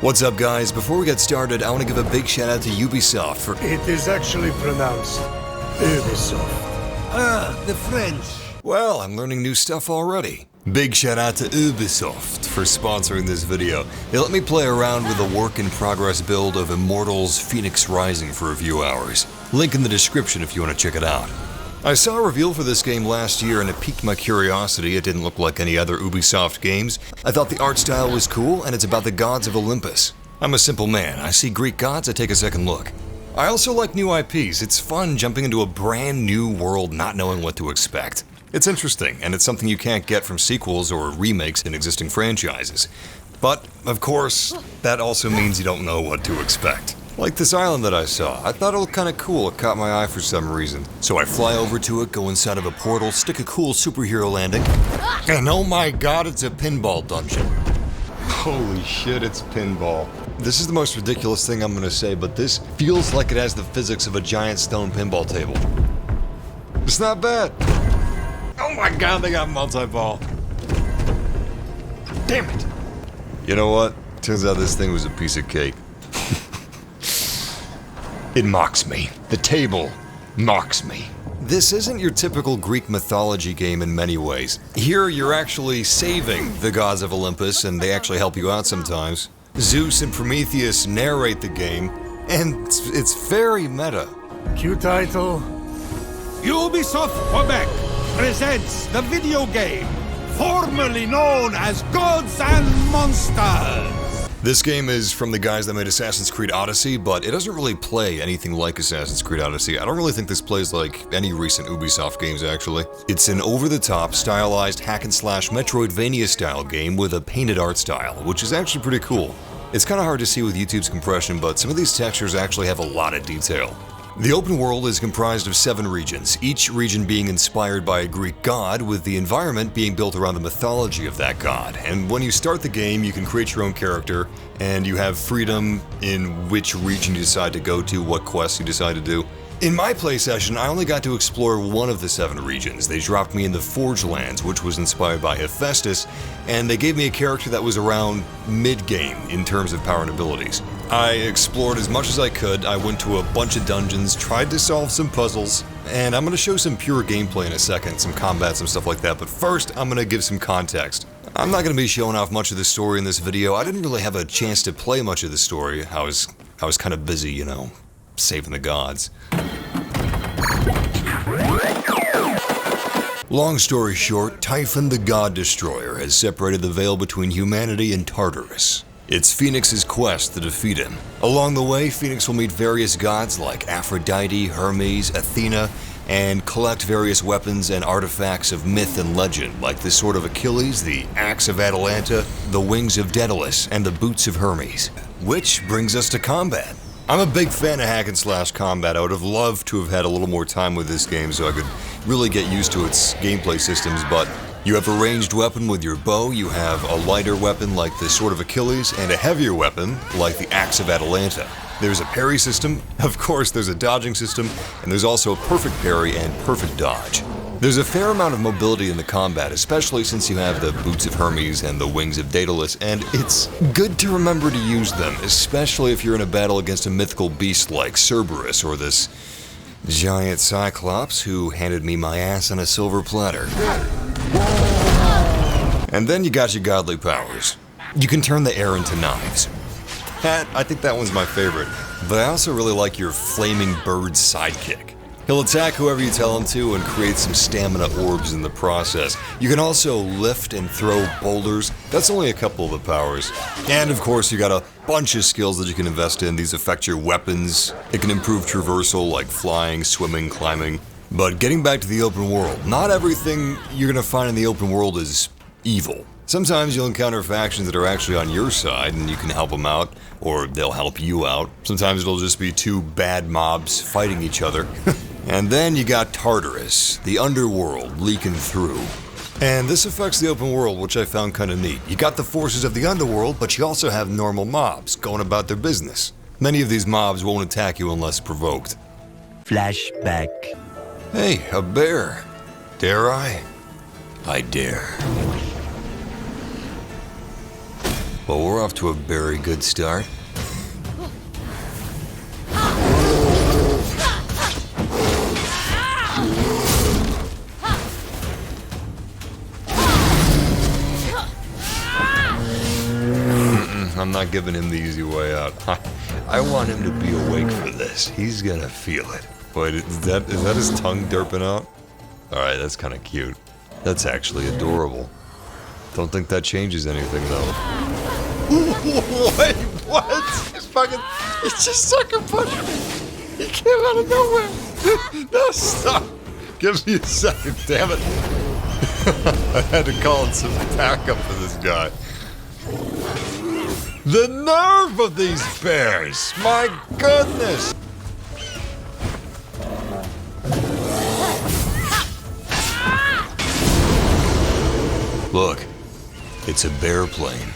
What's up, guys? Before we get started, I want to give a big shout out to Ubisoft for... It is actually pronounced Ubisoft. Ah, the French. Well, I'm learning new stuff already. Big shout out to Ubisoft for sponsoring this video. They let me play around with a work-in-progress build of Immortals Fenyx Rising for a few hours. Link in the description if you want to check it out. I saw a reveal for this game last year and it piqued my curiosity. It didn't look like any other Ubisoft games. I thought the art style was cool and it's about the gods of Olympus. I'm a simple man. I see Greek gods, I take a second look. I also like new IPs. It's fun jumping into a brand new world not knowing what to expect. It's interesting, and it's something you can't get from sequels or remakes in existing franchises. But, of course, that also means you don't know what to expect. Like this island that I saw. I thought it looked kinda cool, it caught my eye for some reason. So I fly over to it, go inside of a portal, stick a cool superhero landing, and oh my god, it's a pinball dungeon. Holy shit, it's pinball. This is the most ridiculous thing I'm gonna say, but this feels like it has the physics of a giant stone pinball table. It's not bad. Oh my god, they got multi-ball. Damn it. You know what? Turns out this thing was a piece of cake. It mocks me. The table mocks me. This isn't your typical Greek mythology game in many ways. Here, you're actually saving the gods of Olympus, and they actually help you out sometimes. Zeus and Prometheus narrate the game, and it's very meta. Cue title. Ubisoft Quebec presents the video game formerly known as Gods and Monsters. This game is from the guys that made Assassin's Creed Odyssey, but it doesn't really play anything like Assassin's Creed Odyssey. I don't really think this plays like any recent Ubisoft games, actually. It's an over-the-top, stylized hack-and-slash Metroidvania-style game with a painted art style, which is actually pretty cool. It's kind of hard to see with YouTube's compression, but some of these textures actually have a lot of detail. The open world is comprised of 7 regions, each region being inspired by a Greek god, with the environment being built around the mythology of that god. And when you start the game, you can create your own character, and you have freedom in which region you decide to go to, what quests you decide to do. In my play session, I only got to explore one of the 7 regions. They dropped me in the Forge Lands, which was inspired by Hephaestus, and they gave me a character that was around mid-game in terms of power and abilities. I explored as much as I could, I went to a bunch of dungeons, tried to solve some puzzles, and I'm going to show some pure gameplay in a second, some combat, some stuff like that, but first I'm going to give some context. I'm not going to be showing off much of the story in this video. I didn't really have a chance to play much of the story. I was kind of busy, you know, saving the gods. Long story short, Typhon the God Destroyer has separated the veil between humanity and Tartarus. It's Fenyx's quest to defeat him. Along the way, Fenyx will meet various gods like Aphrodite, Hermes, Athena, and collect various weapons and artifacts of myth and legend, like the Sword of Achilles, the Axe of Atalanta, the Wings of Daedalus, and the Boots of Hermes. Which brings us to combat. I'm a big fan of hack-and-slash combat. I would have loved to have had a little more time with this game so I could really get used to its gameplay systems, but you have a ranged weapon with your bow, you have a lighter weapon like the Sword of Achilles, and a heavier weapon like the Axe of Atalanta. There's a parry system, of course there's a dodging system, and there's also a perfect parry and perfect dodge. There's a fair amount of mobility in the combat, especially since you have the Boots of Hermes and the Wings of Daedalus, and it's good to remember to use them, especially if you're in a battle against a mythical beast like Cerberus or this giant Cyclops who handed me my ass on a silver platter. And then you got your godly powers. You can turn the air into knives. I think that one's my favorite, but I also really like your flaming bird sidekick. He'll attack whoever you tell him to and create some stamina orbs in the process. You can also lift and throw boulders. That's only a couple of the powers. And of course, you got a bunch of skills that you can invest in. These affect your weapons. It can improve traversal like flying, swimming, climbing. But getting back to the open world, not everything you're gonna find in the open world is evil. Sometimes you'll encounter factions that are actually on your side and you can help them out, or they'll help you out. Sometimes it'll just be 2 bad mobs fighting each other. And then you got Tartarus, the underworld leaking through. And this affects the open world, which I found kinda neat. You got the forces of the underworld, but you also have normal mobs going about their business. Many of these mobs won't attack you unless provoked. Flashback. Hey, a bear. Dare I? I dare. Well, we're off to a very good start. I'm not giving him the easy way out. I want him to be awake for this. He's gonna feel it. Wait, is that his tongue derping out? Alright, that's kind of cute. That's actually adorable. Don't think that changes anything, though. Wait, what? He's just sucker punched me. He came out of nowhere. No, stop. Give me a second, damn it. I had to call in some backup for this guy. The nerve of these bears! My goodness! Look, it's a bear plane.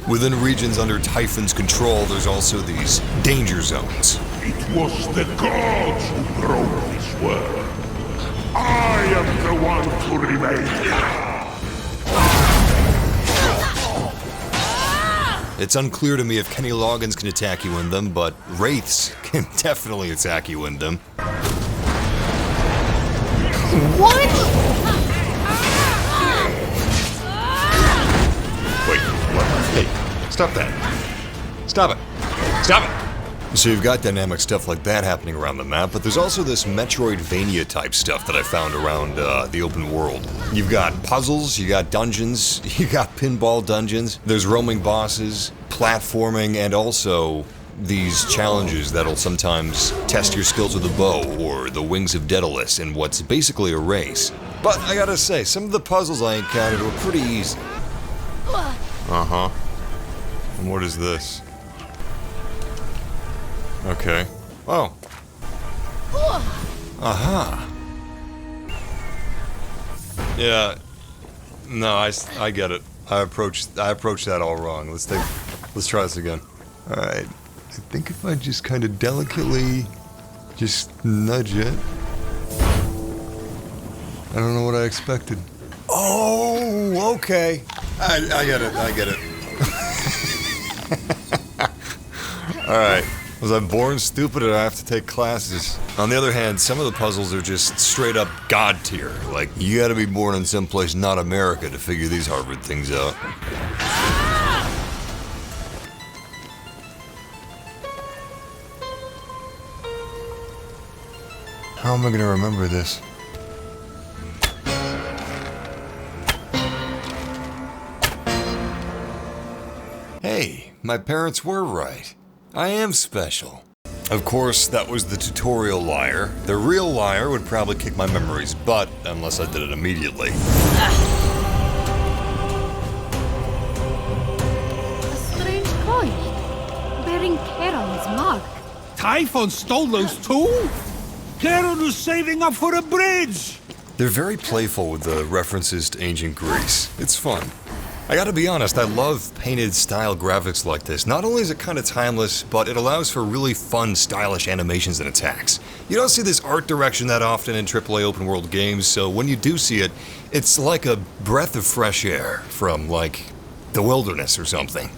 Within regions under Typhon's control, there's also these danger zones. It was the gods who broke this world. I am the one to remain here. It's unclear to me if Kenny Loggins can attack you in them, but Wraiths can definitely attack you in them. What? Wait, what? Hey, stop that. Stop it. Stop it! So you've got dynamic stuff like that happening around the map, but there's also this Metroidvania type stuff that I found around the open world. You've got puzzles, you got dungeons, you got pinball dungeons, there's roaming bosses, platforming, and also these challenges that'll sometimes test your skills with a bow or the wings of Daedalus in what's basically a race. But I gotta say, some of the puzzles I encountered were pretty easy. Uh-huh. And what is this? Okay. Oh. Aha. Yeah. No, I get it. I approached that all wrong. Let's try this again. All right. I think if I just kind of delicately just nudge it. I don't know what I expected. Oh, okay. I get it. I get it. All right. Was I born stupid or do I have to take classes? On the other hand, some of the puzzles are just straight up God tier. Like, you gotta be born in someplace not America to figure these Harvard things out. How am I gonna remember this? Hey, my parents were right. I am special. Of course, that was the tutorial liar. The real liar would probably kick my memory's butt, unless I did it immediately. A strange coin, bearing Charon's mark. Typhon stole those too? Charon was saving up for a bridge! They're very playful with the references to ancient Greece. It's fun. I gotta be honest, I love painted style graphics like this. Not only is it kind of timeless, but it allows for really fun, stylish animations and attacks. You don't see this art direction that often in AAA open world games, so when you do see it, it's like a breath of fresh air from, like, the wilderness or something.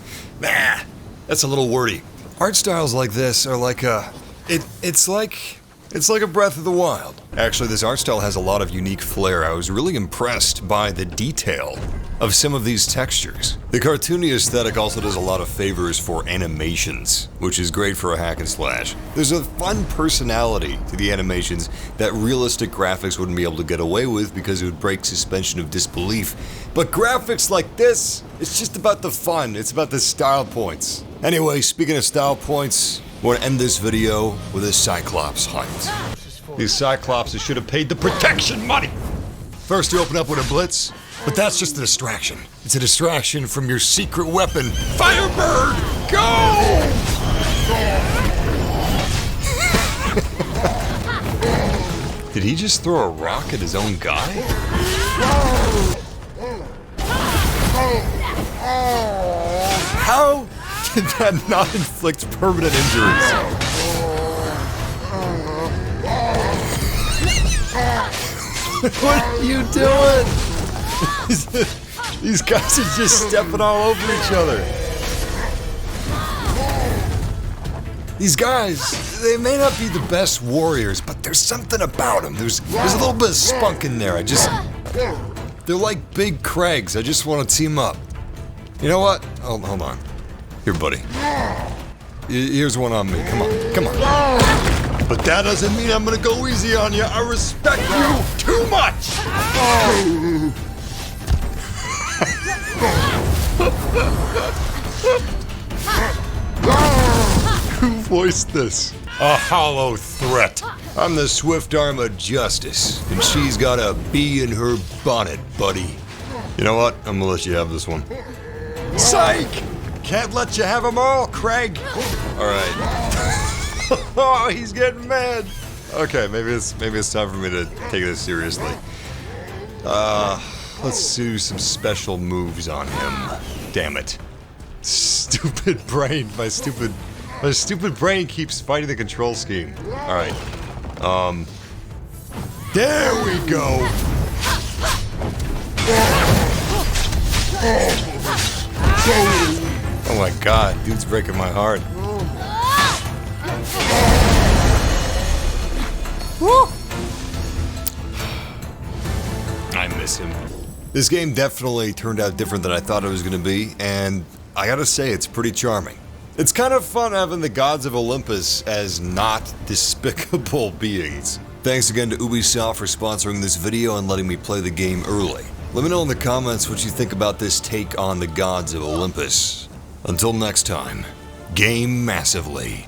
Nah, that's a little wordy. Art styles like this are like a... It's like a breath of the wild. Actually, this art style has a lot of unique flair. I was really impressed by the detail of some of these textures. The cartoony aesthetic also does a lot of favors for animations, which is great for a hack and slash. There's a fun personality to the animations that realistic graphics wouldn't be able to get away with because it would break suspension of disbelief. But graphics like this, it's just about the fun. It's about the style points. Anyway, speaking of style points, we're gonna end this video with a Cyclops hunt. These Cyclopses should have paid the protection money! First you open up with a blitz, but that's just a distraction. It's a distraction from your secret weapon, Firebird! Go! Did he just throw a rock at his own guy? How did that not inflict permanent injuries? What are you doing? These guys are just stepping all over each other. These guys, they may not be the best warriors, but there's something about them. There's a little bit of spunk in there. They're like big Craigs. I just want to team up. You know what? Hold on. Here, buddy. Here's one on me. Come on. But that doesn't mean I'm gonna go easy on you. I respect you too much. Who voiced this? A hollow threat. I'm the swift arm of justice, and she's got a bee in her bonnet, buddy. You know what? I'm gonna let you have this one. Psych! Can't let you have them all, Craig. All right. Oh, he's getting mad. Okay, maybe it's time for me to take this seriously. Let's do some special moves on him. Damn it. Stupid brain. My stupid brain keeps fighting the control scheme. Alright. There we go! Oh my god, dude's breaking my heart. I miss him. This game definitely turned out different than I thought it was going to be, and I gotta say, it's pretty charming. It's kind of fun having the gods of Olympus as not despicable beings. Thanks again to Ubisoft for sponsoring this video and letting me play the game early. Let me know in the comments what you think about this take on the gods of Olympus. Until next time, game massively.